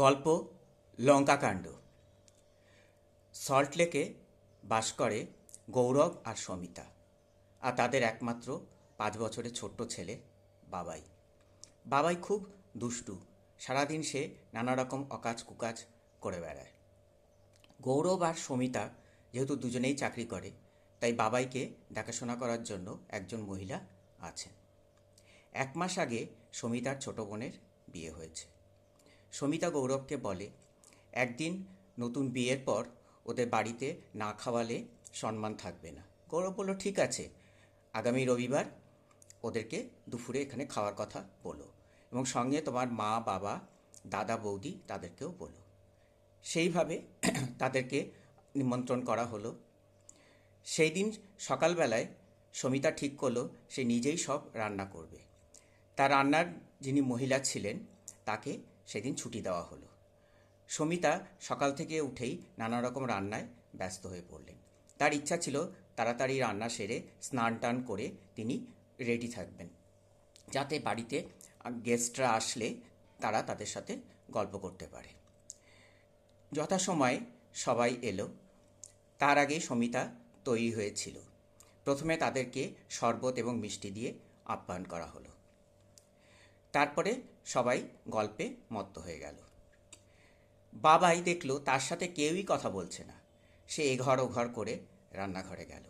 গল্প লঙ্কাকাণ্ড। সল্টলেকে বাস করে গৌরব আর সমিতা, আর তাদের একমাত্র 5 বছরের ছোট্ট ছেলে বাবাই। বাবাই খুব দুষ্টু, সারাদিন সে নানা রকম অকাজ কুকাজ করে বেড়ায়। গৌরব আর সমিতা যেহেতু দুজনেই চাকরি করে, তাই বাবাইকে দেখাশোনা করার জন্য একজন মহিলা আছেন। 1 মাস আগে সমিতার ছোট বোনের বিয়ে হয়েছে। সমিতা গৌরবকে বলে, একদিন নতুন বিয়ের পর ওদের বাড়িতে না খাওয়ালে সম্মান থাকবে না। গৌরব বলল, ঠিক আছে, আগামী রবিবার ওদেরকে দুপুরে এখানে খাওয়ার কথা বলো, এবং সঙ্গে তোমার মা বাবা দাদা বৌদি তাদেরকেও বলো। সেইভাবে তাদেরকে নিমন্ত্রণ করা হলো। সেই দিন সকালবেলায় সমিতা ঠিক করলো সে নিজেই সব রান্না করবে। তার রান্নার যিনি মহিলা ছিলেন তাকে সেদিন ছুটি দেওয়া হলো। সমিতা সকাল থেকে উঠেই নানা রকম রান্নায় ব্যস্ত হয়ে পড়লেন। তার ইচ্ছা ছিল তাড়াতাড়ি রান্না সেরে স্নান টান করে তিনি রেডি থাকবেন, যাতে বাড়িতে গেস্টরা আসলে তারা তাদের সাথে গল্প করতে পারে। যথাসময়ে সবাই এলো। তার আগেই সমিতা তৈরি হয়েছিল। প্রথমে তাদেরকে শরবত এবং মিষ্টি দিয়ে আপ্যায়ন করা হলো। তারপরে সবাই গল্পে মত্ত হয়ে গেল। বাবাই দেখলো তার সাথে কেউই কথা বলছে না। সে এঘর ওঘর করে রান্নাঘরে গেল।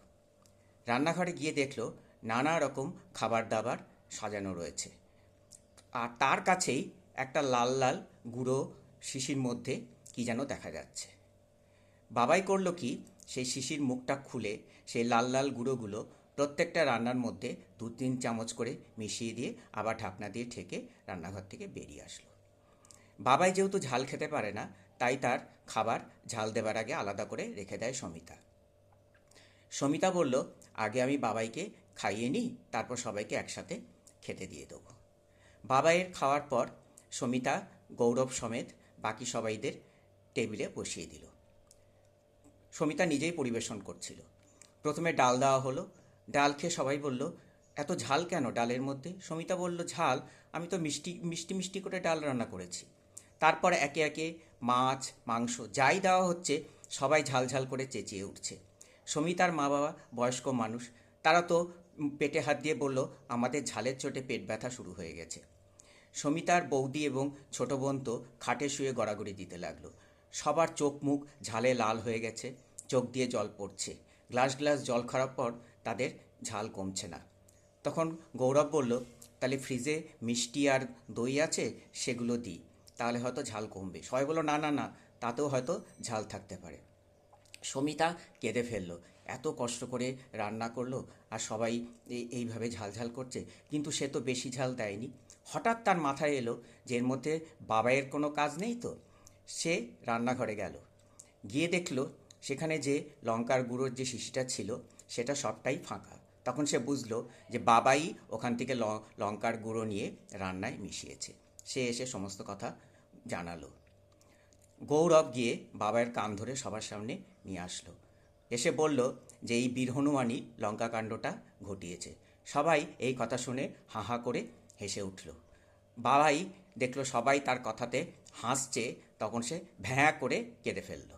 রান্নাঘরে গিয়ে দেখলো নানা রকম খাবার দাবার সাজানো রয়েছে, আর তার কাছেই একটা লাল লাল গুঁড়ো শিশির মধ্যে কি যেন দেখা যাচ্ছে। বাবাই করলো কি, সেই শিশির মুখটা খুলে সেই লাল লাল গুঁড়োগুলো প্রত্যেকটা রান্নার মধ্যে 2-3 চামচ করে মিশিয়ে দিয়ে আবার ঢাকনা দিয়ে ঢেকে রান্নাঘর থেকে বেরিয়ে আসলো। বাবাই যেহেতু ঝাল খেতে পারে না, তাই তার খাবার ঝাল দেবার আগে আলাদা করে রেখে দেয় সমিতা। সমিতা বলল, আগে আমি বাবাইকে খাইয়ে নিই, তারপর সবাইকে একসাথে খেতে দিয়ে দেবো। বাবাইয়ের খাওয়ার পর সমিতা গৌরব সমেত বাকি সবাইদের টেবিলে বসিয়ে দিল। সমিতা নিজেই পরিবেশন করছিল। প্রথমে ডাল দেওয়া হলো। ডাল খেয়ে সবাই বলল, এত ঝাল কেন ডালের মধ্যে? সমিতা বলল, ঝাল, আমি তো মিষ্টি মিষ্টি মিষ্টি করে ডাল রান্না করেছি। তারপর একে একে মাছ মাংস যাই দেওয়া হচ্ছে, সবাই ঝাল ঝাল করে চেঁচিয়ে উঠছে। সমিতার মা বাবা বয়স্ক মানুষ, তারা তো পেটে হাত দিয়ে বলল, আমাদের ঝালের চোটে পেট ব্যথা শুরু হয়ে গেছে। সমিতার বৌদি এবং ছোট বোন তো খাটে শুয়ে গড়াগড়ি দিতে লাগলো। সবার চোখ মুখ ঝালে লাল হয়ে গেছে, চোখ দিয়ে জল পড়ছে। গ্লাস গ্লাস জল খাওয়ার পর তাদের ঝাল কমছে না। তখন গৌরব বলল, তাহলে ফ্রিজে মিষ্টি আর দই আছে, সেগুলো দিই, তাহলে হয়তো ঝাল কমবে। সবাই বলল, না না না, তাতেও হয়তো ঝাল থাকতে পারে। সমিতা কেঁদে ফেললো। এত কষ্ট করে রান্না করলো, আর সবাই এইভাবে ঝাল ঝাল করছে, কিন্তু সে তো বেশি ঝাল দেয়নি। হঠাৎ তার মাথায় এলো যে এর মধ্যে বাবাইয়ের কোনো কাজ নেই তো। সে রান্নাঘরে গেল, গিয়ে দেখলো সেখানে যে লঙ্কার গুঁড়োর যে শিশিটা ছিল সেটা সবটাই ফাঁকা। তখন সে বুঝলো যে বাবাই ওখান থেকে লঙ্কার গুঁড়ো নিয়ে রান্নায় মিশিয়েছে। সে এসে সমস্ত কথা জানালো। গৌরব গিয়ে বাবার কান ধরে সবার সামনে নিয়ে আসলো। এসে বলল যে এই বীর হনুমানই লঙ্কাকাণ্ডটা ঘটিয়েছে। সবাই এই কথা শুনে হাঁ হাঁ করে হেসে উঠল। বাবাই দেখলো সবাই তার কথাতে হাসছে, তখন সে ভ্যাঁ করে কেঁদে ফেলল।